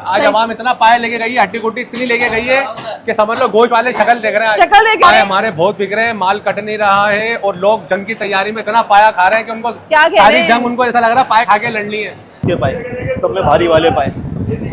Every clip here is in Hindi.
आज आवाम इतना पाए लेके गई है, हड्डी गुड्डी इतनी लेके गई है कि समझ लो गोश्त वाले शक्ल देख रहे हैं। शक्ल देख रहे हैं, हमारे बहुत बिक रहे हैं, माल कट नहीं रहा है और लोग जंग की तैयारी में इतना पाया खा रहे हैं कि उनको क्या कह रहे सारी हैं? जंग उनको ऐसा लग रहा है पाए खा के लड़नी है। के पाए सब में भारी वाले पाए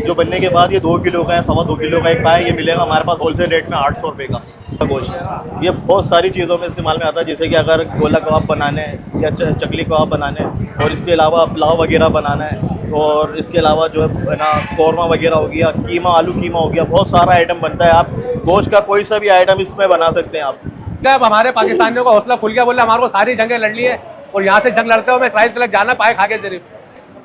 जो बनने के बाद ये 2 किलो का है, 2.25 किलो का एक पाए ये मिलेगा हमारे पास होलसेल रेट में 800 रुपये का गोश्त। ये बहुत सारी चीज़ों में इस्तेमाल में आता है, जैसे कि अगर गोला कबाब बनाने हैं या चकली कबाब बनाने हैं, और इसके अलावा पुलाव वगैरह बनाना है, और इसके अलावा जो है ना कौरमा वगैरह हो गया, कीमा आलू कीमा हो गया, बहुत सारा आइटम बनता है। आप गोश्त का कोई सा भी आइटम इसमें बना सकते हैं आप। क्या अब हमारे पाकिस्तानियों का हौसला खुल गया, बोले हमारे को सारी जंगें लड़नी है और यहाँ से जंग लड़ते हुए मैं इसराइल तक जाना पाए खा के, सिर्फ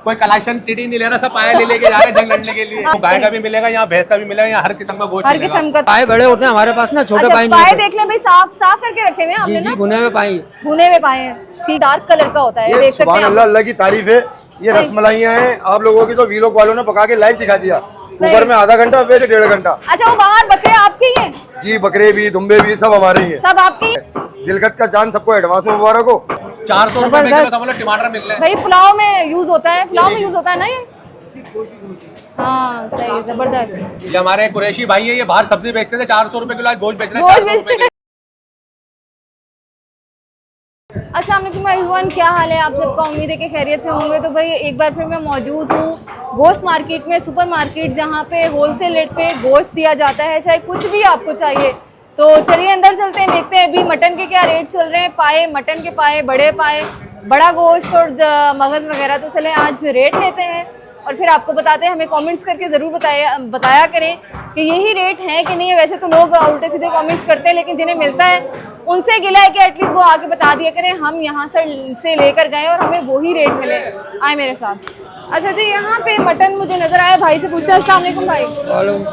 कोई कलाशन टीटी नहीं ले रहा, सब पाए लेके जा रहे हैं जंग लड़ने के लिए। गाय का भी मिलेगा यहाँ, भैंस का भी मिलेगा यहाँ, हर किस्म का गोश्त हर किस्म का पाए बड़े होते हैं हमारे पास ना, छोटे अच्छा, पाए पाए नहीं देख ले भाई, साफ साफ करके रखे हुए हैं जी आपने जी ना, भुने हुए पाए। भुने हुए पाए हैं, ठीक डार्क कलर का होता है, ये देख सकते सुभान हैं अल्लाह, आप। अल्लाह की तारीफ है। ये रसमलाइयाँ हैं आप लोगों की, तो वीलॉग वालों ने पका के लाइव दिखा दिया। कुकर में आधा घंटा, वैसे 1.5 घंटा। अच्छा, वो बाहर बकरे आपके ही हैं? जी, बकरे भी दुम्बे भी सब हमारे ही हैं। सब आपके ही हैं? जिलकत का चांद सबको एडवांस में मुबारक हो। 400 रुपए में किलो समझ लो टमाटर मिल रहे हैं। भाई पुलाव में यूज होता है, पुलाव में यूज होता है ना ये? हाँ सही, जबरदस्त। ये हमारे कुरैशी भाई है, ये बाहर सब्जी बेचते थे 400 रुपए किलो, आज गोश्त बेच रहे हैं गोश्त 400 रुपए किलो। अस्सलाम वालेकुम एवरीवन, क्या हाल है आप सबका? उम्मीद है कि खैरियत से होंगे। तो भाई एक बार फिर मैं मौजूद हूँ गोश्त मार्केट में, सुपर मार्केट, जहाँ पे होलसेल रेट पे गोश्त दिया जाता है, चाहे कुछ भी आपको चाहिए। तो चलिए अंदर चलते हैं, देखते हैं अभी मटन के क्या रेट चल रहे हैं। पाए, मटन के पाए, बड़े पाए, बड़ा गोश्त और मगज वगैरह। तो चले आज रेट लेते हैं और फिर आपको बताते हैं। हमें कमेंट्स करके ज़रूर बताया करें कि यही रेट है कि नहीं है। वैसे तो लोग उल्टे सीधे कमेंट्स करते हैं, लेकिन जिन्हें मिलता है उनसे गिला है कि एटलीस्ट वो आके बता दिया करें हम यहाँ से लेकर गए और हमें वही रेट मिले। आए मेरे साथ। अच्छा जी, यहाँ पे मटन मुझे नजर आया, भाई से पूछते हैं। अस्सलाम वालेकुम भाई,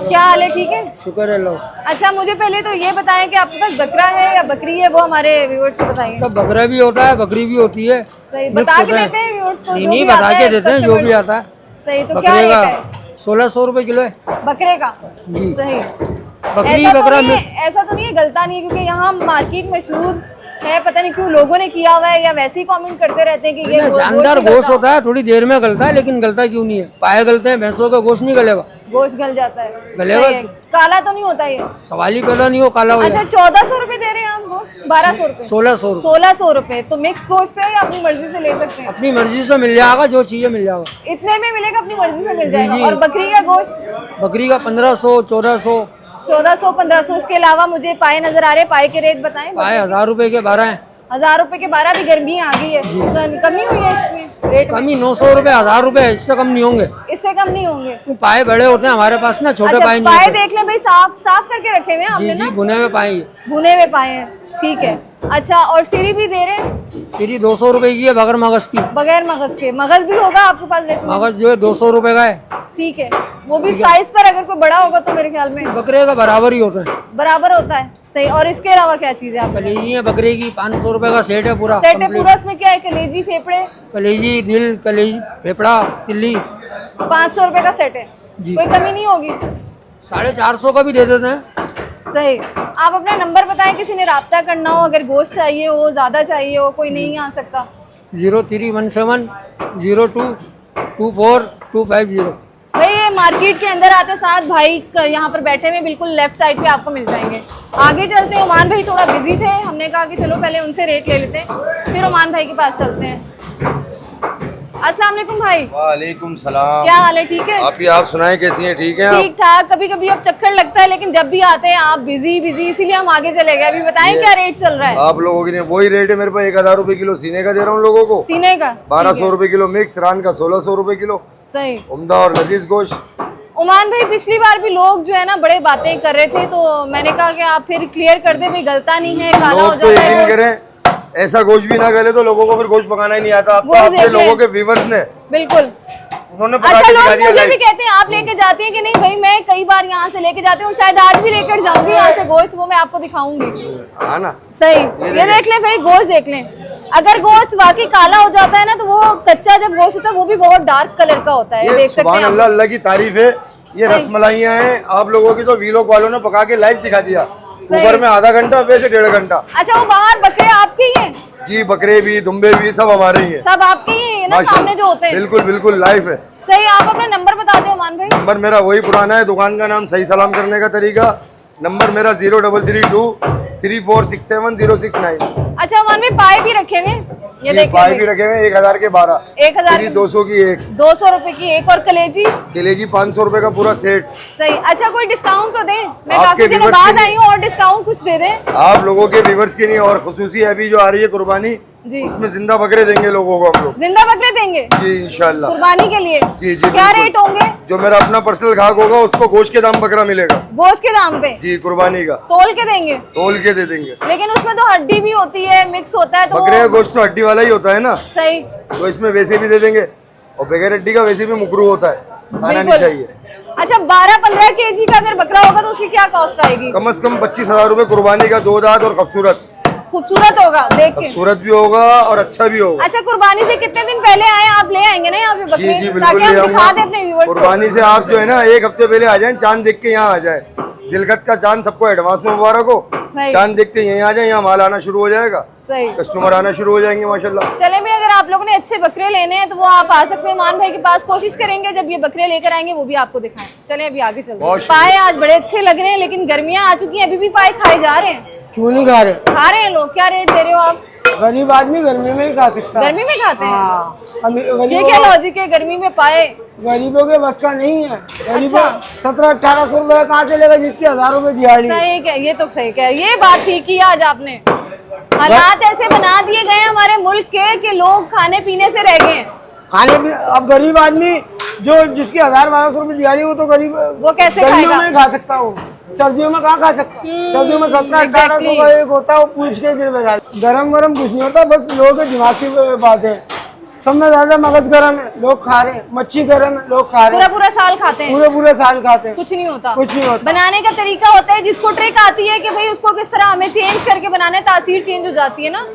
क्या हाल है? ठीक है, शुक्र है। अच्छा, मुझे पहले तो ये बताएं कि आपके पास बकरा है या बकरी है, वो हमारे व्यूअर्स को बताइए। सब बकरा भी होता है, बकरी भी होती है। सही, बता के देते हैं व्यूअर्स को? नहीं, बता के देते हैं जो भी आता है। सही, तो क्या बकरे रेट का है? 1600 रुपए किलो है बकरे का जी। सही। बकरी ऐसा बकरा तो नहीं है, ऐसा तो नहीं है, गलता नहीं है, क्योंकि यहाँ मार्केट मशहूर है, पता नहीं क्यों लोगों ने किया हुआ है या वैसे ही कमेंट करते रहते हैं कि ये जानदार गोश्त होता है, थोड़ी देर में गलता है, लेकिन गलता क्यों नहीं है? पाए गलते हैं, भैंसों का गोश्त नहीं गलेगा। गोश्त गल जाता है, गलेगा। सही है। काला तो नहीं होता ये? सवाल ही पैदा नहीं हो काला हो अच्छा, जाए। 1400 रुपए दे रहे हैं आप गोश्त? 1200 रुपए? 1600 रुपए। 1600 रुपए। तो मिक्स गोश्त है या अपनी मर्जी से ले सकते हैं? अपनी मर्जी से मिल जाएगा, जो चाहिए मिल जाएगा। इतने में मिलेगा, अपनी मर्जी से मिल जी। जाएगा। और बकरी का गोश्त? बकरी का 1500, 1400। 1400, 1500। उसके अलावा मुझे पाए नजर आ रहे हैं, पाए के रेट बताएं। पाए 1000 रुपए के 12 हैं। 1000 रुपए के 12 भी। गर्मी आ गई है, कमी हुई है इसमें रेट में? कमी 900 रुपए, 1000 रुपए, इससे कम नहीं होंगे। इससे कम नहीं होंगे। पाए बड़े होते हैं हमारे पास ना, छोटे अच्छा, पाए नहीं पाए होते। देख ले भाई, साफ साफ करके रखे हुए हैं जी आपने जी ना, भुने हुए पाए। भुने हुए पाए हैं, ठीक है। अच्छा, और सीरी भी दे रहे हैं? सीरी 200 रुपए की है, बगैर मगज की। बगैर मगज के? मगज भी होगा आपके पास रेट में? मगज जो है 200 रुपए का है। ठीक है, वो भी साइज पर अगर कोई बड़ा होगा तो मेरे ख्याल में बकरे का बराबर ही होता है। बराबर होता है, सही। और इसके अलावा क्या चीज है आपके? कलेजी है बकरे की, 500 रुपए का सेट है पूरा। सेट है पूरा। उसमें क्या है? कलेजी, फेफड़े? कलेजी, दिल, कलेजी, फेफड़ा, तिल्ली। 500 रुपए का सेट है, जी। कोई कमी नहीं होगी? 450 का भी दे देते हैं। सही। आप अपना नंबर बताएं, किसी ने राब्ता करना हो, अगर गोश्त चाहिए हो, ज्यादा चाहिए हो, कोई नहीं आ सकता? 0317 02 24 250। भाई ये मार्केट के अंदर आते साथ भाई यहाँ पर बैठे हुए, बिल्कुल लेफ्ट साइड पे आपको मिल जाएंगे। आगे चलते हैं। ओमान भाई थोड़ा बिजी थे, हमने कहा कि चलो पहले उनसे रेट ले लेते हैं, फिर ओमान भाई के पास चलते हैं। अस्सलाम वालेकुम भाई। वालेकुम सलाम। क्या हाल है? ठीक है। आप सुनाएं, कैसी हैं? ठीक हैं? ठीक ठाक। कभी कभी अब चक्कर लगता है, लेकिन जब भी आते हैं आप बिजी, इसीलिए हम आगे चले गए। अभी बताएं क्या रेट चल रहा है आप लोगों के लिए? वही रेट है मेरे पास, 1000 रुपए किलो सीने का दे रहा हूँ लोगों को। सीने का 1200 रुपए किलो मिक्स, रान का 1600 रुपए किलो। सही। उम्दा और लजीज गोश्त। ओमान भाई, पिछली बार भी लोग जो है ना बड़े बातें कर रहे थे, तो मैंने कहा कि आप फिर क्लियर कर दे भाई, गलता नहीं है, काला हो लोग तो जाता यकीन है। करें, ऐसा गोश्त भी ना गले तो लोगों को फिर गोश्त पकाना ही नहीं आता। वो आपको देख आपके लें। लोगों के व्यूअर्स ने, बिल्कुल। उन्होंने पका अच्छा, के लोग दिखा दिया मुझे भी live। कहते हैं आप लेके जाती हैं कि नहीं? भाई मैं कई बार यहाँ से लेके जाती हूँ, शायद आज भी लेकर जाऊंगी यहाँ से गोश्त, वो मैं आपको दिखाऊंगी। हाँ ना, सही। ये देख लें भाई, गोश्त देख लें। अगर गोश्त वाकई काला हो जाता है ना, तो वो कच्चा जब गोश्त होता है वो भी बहुत डार्क कलर का होता है। ये देख सकते सुभान हैं अल्लाह, आप। अल्लाह की तारीफ है। ये रसमलाइयाँ हैं आप लोगों की, तो वीलॉग वालों ने पका के लाइव दिखा दिया। कुकर में आधा घंटा, वैसे 1.5 घंटा। अच्छा, वो बाहर बकरे आपके ही हैं? जी, बकरे भी दुम्बे भी सब हमारे ही हैं। सब आपके ही है ना, सामने जो होते हैं? बिल्कुल बिल्कुल लाइव है। सही, आप अपना नंबर बता दो अमान भाई। नंबर मेरा वही पुराना है, दुकान का नाम सही सलाम करने का तरीका। नंबर मेरा 033234670669। अच्छा अमान भाई पाए भी रखे हुए, ये देखिए पाए भी रखे हुए 1000 के 12, 1000 200 की एक, 200 रुपए की एक, और कलेजी कलेजी 500 रुपए का पूरा सेट। सही। अच्छा कोई डिस्काउंट तो दे, मैं आपके काफी दिनों viewers बाद के आई हूँ, और डिस्काउंट कुछ दे दे। आप लोगों के व्यूवर्स के लिए और खुसूसी अभी जो आ रही है कुर्बानी, जी। उसमें जिंदा बकरे देंगे लोगों को हम लोग। जिंदा बकरे देंगे जी इंशाल्लाह। कुर्बानी के लिए। जी क्या बिल्कुल। रेट होंगे? जो मेरा अपना पर्सनल घाक होगा उसको गोश्त के दाम बकरा मिलेगा। गोश्त के दाम पे जी कुर्बानी का तोल के देंगे, तोल के दे देंगे। लेकिन उसमें तो हड्डी भी होती है, मिक्स होता है तो बकरे का गोश्त तो हड्डी वाला ही होता है ना, सही तो इसमें वैसे भी दे देंगे, और बगैर हड्डी का वैसे भी मुकरू होता है, खाना नहीं बिल्कुल। चाहिए। अच्छा 12-15 केजी का अगर बकरा होगा तो उसकी क्या कॉस्ट आएगी? कम से कम 25,000 रुपए कुर्बानी का, 2 दांत और खूबसूरत खूबसूरत होगा देख के। खूबसूरत भी होगा और अच्छा भी होगा। अच्छा कुर्बानी से कितने दिन पहले आए आप, ले आएंगे ना यहाँ पे जी बकरे, जी बिल्कुल ताकि ले हम दिखा आऊंगा। दे अपने व्यूवर्स को। कुर्बानी से आप जो है ना 1 हफ्ते पहले आ जाए, चांद देख के यहाँ आ जाए। जिलकत का चांद सबको एडवांस में मुबारक हो। सही। चांद देखते यहीं आ जाए, यहाँ माल आना शुरू हो जाएगा, सही। कस्टमर आना शुरू हो जाएंगे माशाल्लाह। चले भी, अगर आप लोगों ने अच्छे बकरे लेने हैं तो वो आप आ सकते हैं मान भाई के पास। कोशिश करेंगे जब ये बकरे लेकर आएंगे वो भी आपको दिखाएं। चले अभी आगे चलते हैं। बहुत पाए आज बड़े अच्छे लग रहे हैं, लेकिन गर्मियां आ चुकी हैं, अभी भी पाए खाए जा रहे हैं। क्यों नहीं खा रहे? खा रहे हैं लोग। क्या रेट दे रहे हो आप? गरीब आदमी गर्मी में ही खा सकता है। गर्मी में खाते हैं? हाँ, ये गरीबों क्या लॉजिक है, गर्मी में पाए? गरीबों के बस का नहीं है। गरीबों अच्छा। 1700-1800 रुपए कहाँ से लेगा जिसकी 1000 रुपए दिहाड़ी है। सही कह, ये तो सही कह, ये बात ठीक की आज आपने। हालात ऐसे बना दिए गए हैं हमारे मुल्क के कि लोग खाने पीने से रह गए हैं। खाने भी अब गरीब आदमी जो जिसकी 1000-1200 रुपए दिहाड़ी, वो तो गरीब वो कैसे गर्मियों खाएगा? में ही खा सकता हो, सर्दियों में कहाँ खा सकता? सर्दियों में 1700-1800 का एक होता है, वो पूछ के गिर बजा। गरम गरम कुछ नहीं होता, बस लोगों के दिमाग की बात है। सब में ज्यादा मगज गरम है, लोग खा रहे हैं। मच्छी गरम है, लोग खा रहे पूरा हैं। पूरा साल खाते हैं, पूरे साल खाते हैं, कुछ नहीं होता। कुछ नहीं होता। बनाने का तरीका होता है, जिसको ट्रिक आती है कि भाई उसको किस तरह हमें चेंज करके बनाना है, तासीर चेंज हो जाती है ना।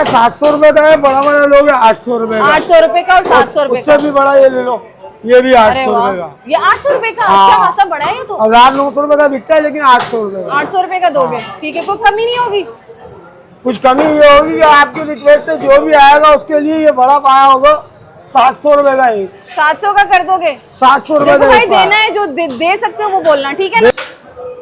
700 रुपए का है, बड़ा बड़ा लोग 800 रुपए का। 800 रुपए का और 700 रुपए का। उससे भी बड़ा ये ले लो, ये भी अरे 800 वाह, रुपए का। ये 800 रुपए का? हाँ। अच्छा खासा बड़ा है ये तो। 1900 रुपए का बिकता है, लेकिन 800 रुपए का। 800 रुपए का दोगे, ठीक है, कोई कमी नहीं होगी? कुछ कमी ये होगी कि आपकी रिक्वेस्ट से जो भी आएगा उसके लिए ये बड़ा पाया होगा 700 रुपए का एक। 700 का कर दोगे? 700 रुपए देखो का भाई, एक पाया। देना है जो दे सकते हो वो बोलना, ठीक है ना?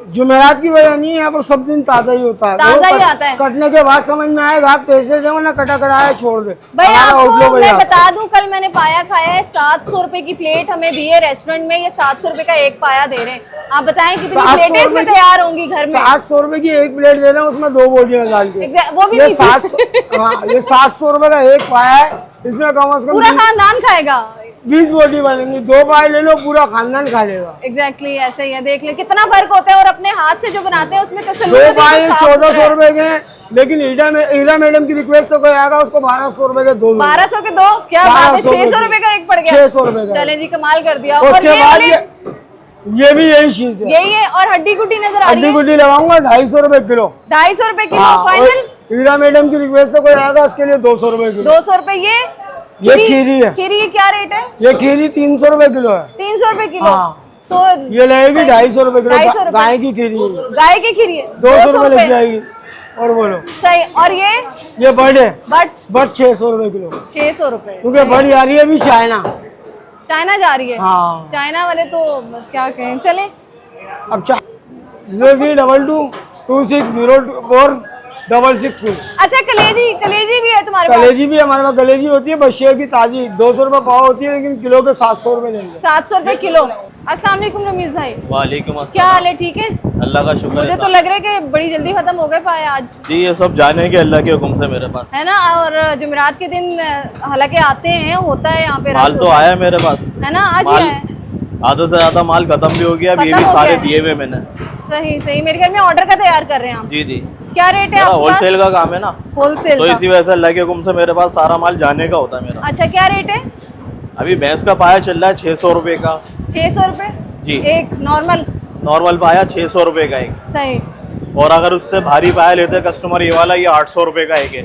जुमेरात की वजह नहीं है, यहाँ पर सब दिन ताजा ही होता है। ताजा ही वो आता है। कटने के बाद समझ में आएगा, आप पैसे दो ना, कटा कटाया छोड़ दे। भाई हमारा आपको होटलों में मैं जाता बता दूं, कल मैंने पाया खाया है, 700 रुपए की प्लेट हमें दी है रेस्टोरेंट में। ये 700 रुपए का एक पाया दे रहे हैं। आप बताएं कितनी 700 प्लेटें इसमें रुपए की- तैयार होंगी घर में? 700 रुपए की एक प्लेट दे रहे हैं, उसमें 2 बोटियां डाल के। वो भी ये नहीं 700 हाँ, ये 700 रुपए का एक पाया है, इसमें कम से पूरा कम खानदान खाएगा। 20 बोटी बनेंगी। 2 पाए ले लो, पूरा खानदान खा लेगा। एग्जैक्टली ऐसे ही है, देख ले कितना फर्क होता है। और अपने हाथ से जो बनाते हैं उसमें तसल्ली 2 होती है, पाए साफ सुथरा 1400 है। रुपए के हैं, लेकिन हीरा मैडम की रिक्वेस्ट से कोई आएगा उसको 1200 रुपए के 2 1200 के 2? क्या बात है, 1200 600 रुपए का एक पड़ गया। 600 रुपए का। चले जी, कमाल कर दिया। और उसके ये बाद वाले- ये भी यही चीज है। यही है। और हड्डी गुड्डी नजर आ रही हड्डी है, गुड्डी लगाऊंगा 250 रुपए किलो। 250 रुपए किलो हाँ, और फाइनल। हीरा मैडम की रिक्वेस्ट से कोई आएगा उसके लिए 200 रुपए किलो। 200 रुपए ये खीरी है। खीरी की क्या रेट है? ये खीरी 300 रुपए किलो है। 300 रुपए किलो। हाँ। तो ये लगेगी 250 रुपए किलो। 250 रुपए। गाय की खीरी है। गाय की खीरी है 200 रुपए लग जाएगी। और बोलो सही। और ये बर्ड है, बट बट 600 रुपए किलो, 600 रुपए। क्योंकि बड़ी आ रही है अभी चाइना। चाइना जा रही है? हाँ, चाइना वाले तो क्या कहें, चले। अब 0322260466 अच्छा कलेजी भी है तुम्हारे पास? कलेजी भी हमारे पास कलेजी होती है, बस शेर की ताजी 200 रुपए पाव होती है, लेकिन किलो के 700 रुपए लेंगे। 700 रुपए किलो। अस्सलाम वालेकुम रमीज भाई, वालेकुम क्या हाल है? ठीक है, अल्लाह का शुक्र मुझे है। तो लग रहा है कि बड़ी जल्दी खत्म हो गए पाए आज, जी ये सब जाने के अल्लाह के हुक्म से मेरे पास है ना? और जुमेरात के दिन हालांकि आते हैं, होता है यहाँ पे माल रश तो होता आया मेरे पास, है ना? आज ही माल आया है। आधे से ज्यादा माल खत्म भी हो गया, अभी ये खत्म भी हो सारे गया है। दिए हुए मैंने। सही सही, मेरे ख्याल में ऑर्डर का तैयार कर रहे हैं आप। जी जी, क्या रेट है आपके पास? होलसेल का काम है ना, होलसेल तो का। इसी वजह से अल्लाह के हुक्म से मेरे पास सारा माल जाने का होता है मेरा। अच्छा क्या रेट है? अभी भैंस का पाया चल रहा है 600 रुपए का। 600 रुपए जी। एक नॉर्मल? नॉर्मल पाया 600 रुपए का एक, सही। और अगर उससे भारी पाया लेते हैं कस्टमर, ये वाला ये 800 रुपए का एक है।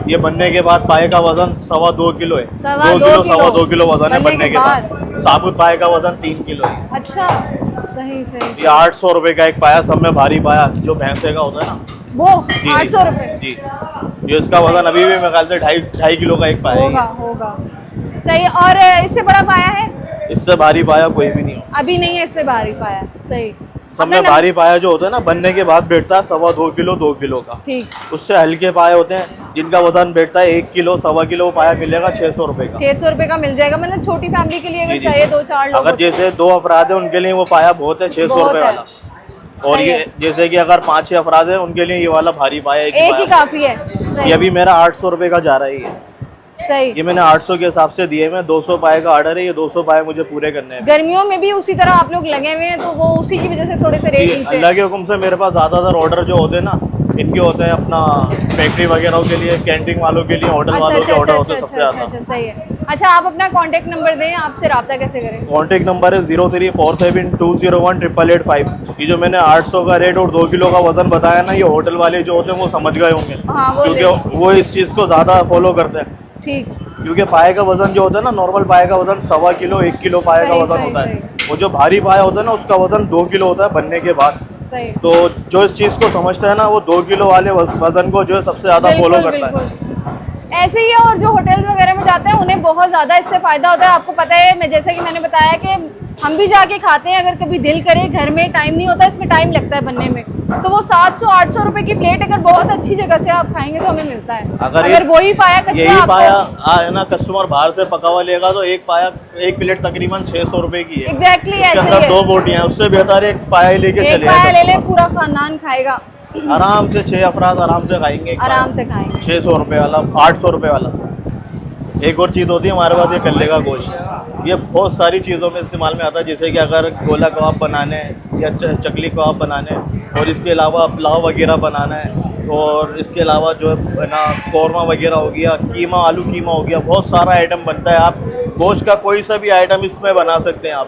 ये बनने के बाद पाए का वजन 2.25 किलो है। 2.25 किलो वजन है बनने के बाद। साबुत पाए का वजन 3 किलो है। अच्छा सही सही। ये 800 रुपए का एक पाया, सब में भारी पाया जो भैंसे का होता है ना, वो जी, 800 रुपए जी। ये इसका वजन अभी भी मेरे ख्याल से 2.5 किलो का एक पाया होगा है। होगा। सही। और इससे बड़ा पाया है? इससे भारी पाया कोई भी नहीं हो। अभी नहीं है इससे भारी पाया, सही। सब में अपना भारी पाया जो होता है ना बनने के बाद बैठता है 2.25 किलो 2 किलो का, ठीक। उससे हल्के पाए होते हैं जिनका वजन बैठता है 1 किलो 1.25 किलो पाया मिलेगा 600 रुपए का। 600 रुपए का मिल जाएगा, मतलब छोटी फैमिली के लिए जी, अगर जी। चाहिए 2-4 लोग अगर जैसे 2 अफराद है उनके लिए वो पाया बहुत है 600 बहुत रुपए है। वाला। और सही ये है। जैसे कि अगर 5-6 अफराद है उनके लिए ये वाला भारी पाया एक ही पाया। काफी है, ये सही अभी मेरा 800 रुपए का जा रहा है ये सही। मैंने 800 के हिसाब से दिए। मैं 200 पाए का ऑर्डर है, ये 200 पाए मुझे पूरे करने हैं। गर्मियों में भी उसी तरह आप लोग लगे हुए हैं, तो वो उसी की वजह से थोड़े से रेट जी, नीचे अल्लाह के हुक्म से मेरे पास ज़्यादातर ऑर्डर जो होते हैं ना इनके होते हैं अपना फैक्ट्री वगैरह के लिए, कैंटीन वालों के लिए, होटल अच्छा वालों के अच्छा ऑर्डर अच्छा होते अच्छा हैं सबसे अच्छा ज़्यादा। अच्छा, सही है। अच्छा, आप अपना कांटेक्ट नंबर दें, आपसे रब्ता कैसे करें? कॉन्टेक्ट नंबर है 0347201885। ये जो मैंने 800 का रेट और 2 किलो का वजन बताया ना, ये होटल वाले जो होते हैं वो समझ गए होंगे, हाँ, वो क्योंकि वो इस चीज़ को ज़्यादा फॉलो करते हैं। ठीक। क्योंकि पाए का वजन जो होता है ना, नॉर्मल पाए का वजन 1.25 किलो 1 किलो पाए का सही, वजन सही, होता है। सही। वो जो भारी पाया होता है ना उसका वजन 2 किलो होता है बनने के बाद। सही। तो जो इस चीज़ को समझता है ना वो 2 किलो वाले वजन को जो है सबसे ज़्यादा फॉलो बिल्कुल करता है। बिल्कुल ऐसे ही है। और जो होटल्स वगैरह में जाते हैं उन्हें बहुत ज़्यादा इससे फ़ायदा होता है। आपको पता है, मैं जैसे कि मैंने बताया कि हम भी जाके खाते हैं, अगर कभी दिल करे, घर में टाइम नहीं होता, इसमें टाइम लगता है बनने में, तो वो 700-800 रुपए की प्लेट अगर बहुत अच्छी जगह से आप खाएंगे तो हमें मिलता है। अगर वही पाया कच्चा यही पाया आपको है ना, कस्टमर बाहर से पका हुआ लेगा तो एक पाया एक प्लेट तकरीबन 600 रुपए की है। एग्जैक्टली इसके ऐसे अंदर ही 2 है। बोटियां, उससे बेहतर एक पाया लेके एक चले पाया ले ले, जाए। पूरा खानदान खाएगा, आराम से 6 अफराद आराम से खाएंगे। आराम से खाएंगे। 600 रुपए वाला, 800 रुपए वाला। एक और चीज़ होती है हमारे पास, ये कल्ले का गोश्त। ये बहुत सारी चीज़ों में इस्तेमाल में आता है, जैसे कि अगर गोला कबाब बनाने या चकली कबाब बनाने, और इसके अलावा पुलाव वगैरह बनाना है, और इसके अलावा जो है ना कौरमा वगैरह हो गया, कीमा आलू कीमा हो गया, बहुत सारा आइटम बनता है। आप गोश्त का कोई सा भी आइटम इसमें बना सकते हैं आप।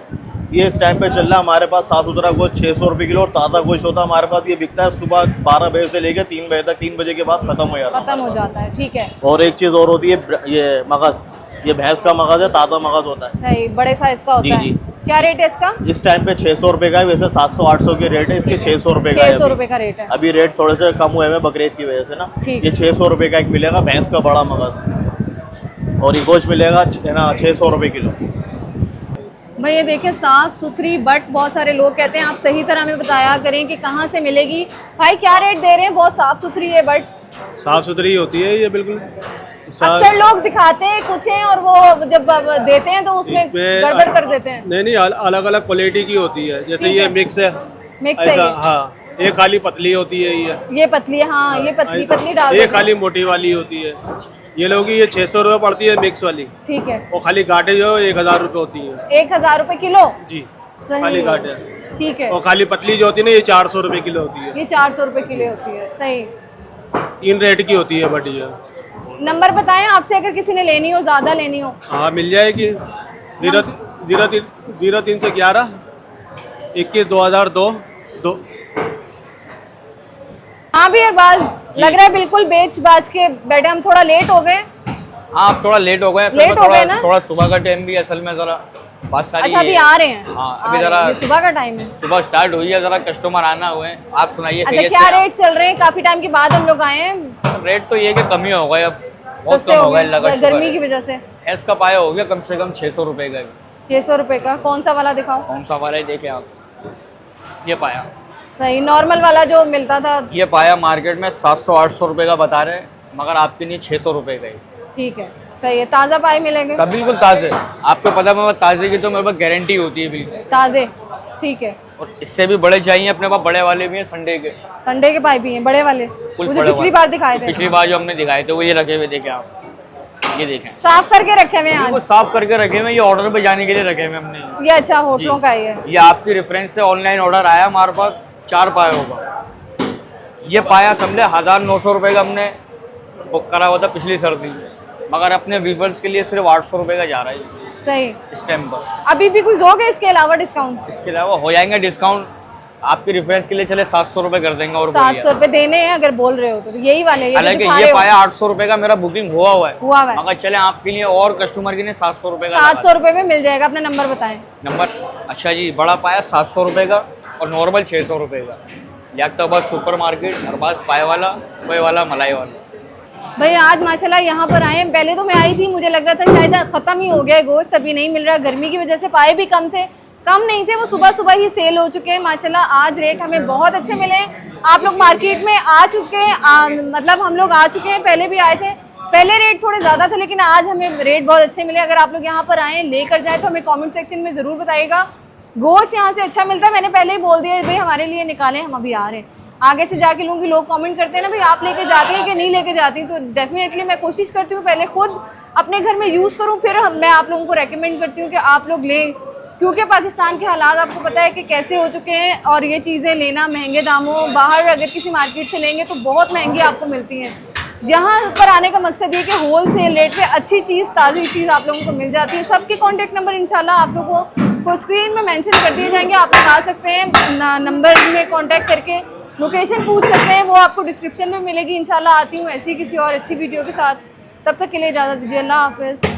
ये इस टाइम पे चल रहा है हमारे पास साफ सुथरा गोश्त 600 रुपये किलो, और ताज़ा गोश्त होता है हमारे पास। ये बिकता है सुबह 12 बजे से लेकर 3 बजे तक, 3 बजे के बाद ख़त्म हो जाता है। खत्म हो जाता है, ठीक है। और एक चीज़ और होती है, ये मगज़, ये भैंस का मगज़ है, ताज़ा मगज़ होता है। सही, बड़े साइज का होता जी, है। जी। क्या रेट है इसका? इस टाइम पे 600 रुपये का है, वैसे 700-800 के रेट है इसके, 600 रुपये का है 600 अभी। रुपए का रेट है। अभी रेट थोड़े से कम हुए हैं बकरीद की वजह से ना। ठीक। ये 600 रुपये का एक मिलेगा भैंस का बड़ा मगज़, और ये गोश्त मिलेगा ना 600 रुपये किलो। भाई ये देखिए, साफ सुथरी, बट बहुत सारे लोग कहते हैं आप सही तरह में बताया करें कि कहाँ से मिलेगी। भाई क्या रेट दे रहे हैं? बहुत साफ सुथरी है, बट साफ सुथरी होती है ये बिल्कुल। अक्सर लोग दिखाते हैं कुछ हैं और वो जब देते हैं तो उसमें इसमें गड़बड़ कर देते हैं। नहीं, अलग अलग क्वालिटी की होती है। जैसे ठीक ये है। मिक्स है, मिक्स है ऐसा, ये। हाँ। ये खाली पतली होती है ये पतली है, हाँ, ये पतली पतली डाल ये देते हैं। खाली मोटी वाली होती है। ये लोग ये 600 रुपये पड़ती है मिक्स वाली, ठीक है। और खाली गाटे जो 1000 रुपये होती है। 1000 रुपए किलो? जी, सही, खाली गाटे। ठीक है। और खाली पतली जो होती है ना, ये 400 रुपये किलो होती है। ये 400 रुपए किलो होती है, सही। 3 रेट की होती है बट ये। नंबर बताएं आपसे, अगर किसी ने लेनी हो, ज्यादा लेनी हो। हाँ, मिल जाएगी। 03 से 11 21 2002 2। हाँ भी अरबाज, लग रहा है बिल्कुल बेच बाज के बैठे। हम थोड़ा लेट हो गए। हाँ, आप थोड़ा लेट हो गए। लेट हो गए ना? थोड़ा सुबह का टाइम भी असल में जरा बात सारी अच्छा, अभी है। आ रहे हैं? हाँ, आ अभी रहे हैं, जरा ये सुबह का टाइम है। सुबह स्टार्ट हुई है, जरा कस्टमर आना हुए हैं। आप सुनाइए। अच्छा, क्या रेट चल रहे हैं? काफी टाइम के बाद हम लोग आए हैं। रेट तो ये है कि कम ही हो गए, अब बहुत सस्ते कम हो हो गए गए गर्मी की वजह से। एस का पाया हो गया कम से कम 600 रुपए का। 600 रुपए का कौन सा वाला दिखाओ? कौन सा वाला है देखे आप? ये पाया, सही, नॉर्मल वाला जो मिलता था। ये पाया मार्केट में 700-800 रुपए का बता रहे हैं, मगर आपके लिए 600 रुपए का ही। ठीक है, सही है। ताज़ा पाए मिलेंगे? तब बिल्कुल ताज़े। आपको पता है ताज़े की तो मेरे पास गारंटी होती है बिल्कुल ताज़े, ठीक है। और इससे भी बड़े चाहिए अपने पास, बड़े वाले भी हैं संडे के। संडे के पाए भी हैं बड़े वाले, फुल मुझे बड़े पिछली वाले। बार दिखाए थे। पिछली बार जो हमने दिखाए थे वो ये रखे हुए देखे आप, ये देखें साफ करके रखे हुए हैं बिल्कुल आज। साफ करके रखे हुए। ये ऑर्डर पे जाने के लिए रखे हुए हमने। ये अच्छा होटलों का ही है। ये आपकी रेफरेंस से ऑनलाइन ऑर्डर आया हमारे पास, 4 पाया होगा। ये पाया समझे 1900 रुपये का हमने बुक करा हुआ था पिछली सर्दी में, मगर अपने व्यूवर्स के लिए सिर्फ 800 रुपये का जा रहा है सही। इस टाइम पर। अभी भी कुछ दोगे इसके अलावा डिस्काउंट? इसके अलावा हो जाएंगे डिस्काउंट आपकी रेफरेंस के लिए, चले 700 रुपये कर देंगे। और 700 रुपए देने हैं अगर बोल रहे हो तो। यही वाले ये हालांकि दिखा ये रहे हो। पाया 800 रुपये का मेरा बुकिंग हुआ हुआ है, मगर चले आपके लिए और कस्टमर के लिए 700 रुपये का 700 रुपए में मिल जाएगा। अपना नंबर बताएं। नंबर। अच्छा जी, बड़ा पाया 700 रुपये का और नॉर्मल 600 रुपये का। याकताबाद सुपर मार्केट, अरबाज पाए वाला, कोई वाला, मलाई वाला। भाई आज माशाल्लाह यहाँ पर आए हैं। पहले तो मैं आई थी, मुझे लग रहा था शायद ख़त्म ही हो गया है गोश्त, अभी नहीं मिल रहा। गर्मी की वजह से पाए भी कम थे, कम नहीं थे, वो सुबह सुबह ही सेल हो चुके हैं। माशाल्लाह आज रेट हमें बहुत अच्छे मिले हैं। आप लोग मार्केट में आ चुके हैं, मतलब हम लोग आ चुके हैं, पहले भी आए थे। पहले रेट थोड़े ज़्यादा थे, लेकिन आज हमें रेट बहुत अच्छे मिले। अगर आप लोग यहाँ पर आएँ, लेकर जाएँ तो हमें कॉमेंट सेक्शन में ज़रूर बताइएगा। गोश्त यहाँ से अच्छा मिलता है। मैंने पहले ही बोल दिया भाई हमारे लिए निकालें, हम अभी आ रहे हैं। आगे से जाके लूँगी। लोग कमेंट करते हैं ना भाई आप लेके जाते हैं कि नहीं लेके जाती, तो डेफिनेटली मैं कोशिश करती हूँ पहले खुद अपने घर में यूज़ करूँ, फिर मैं आप लोगों को रेकमेंड करती हूँ कि आप लोग लें, क्योंकि पाकिस्तान के हालात आपको पता है कि कैसे हो चुके हैं और ये चीज़ें लेना महंगे दामों, बाहर अगर किसी मार्केट से लेंगे तो बहुत महंगी आपको मिलती हैं। यहाँ पर आने का मकसद ये कि होल सेल रेट पे अच्छी चीज़, ताज़ी चीज़ आप लोगों को मिल जाती है। सबके कॉन्टैक्ट नंबर इंशाल्लाह आप लोगों को स्क्रीन में मेंशन कर दिए जाएंगे, आप लोग आ सकते हैं, नंबर में कॉन्टैक्ट करके लोकेशन पूछ सकते हैं, वो आपको डिस्क्रिप्शन में मिलेगी। इंशाल्लाह आती हूँ ऐसी किसी और अच्छी वीडियो के साथ। तब तक के लिए इजाज़त दीजिए, अल्लाह हाफिज़।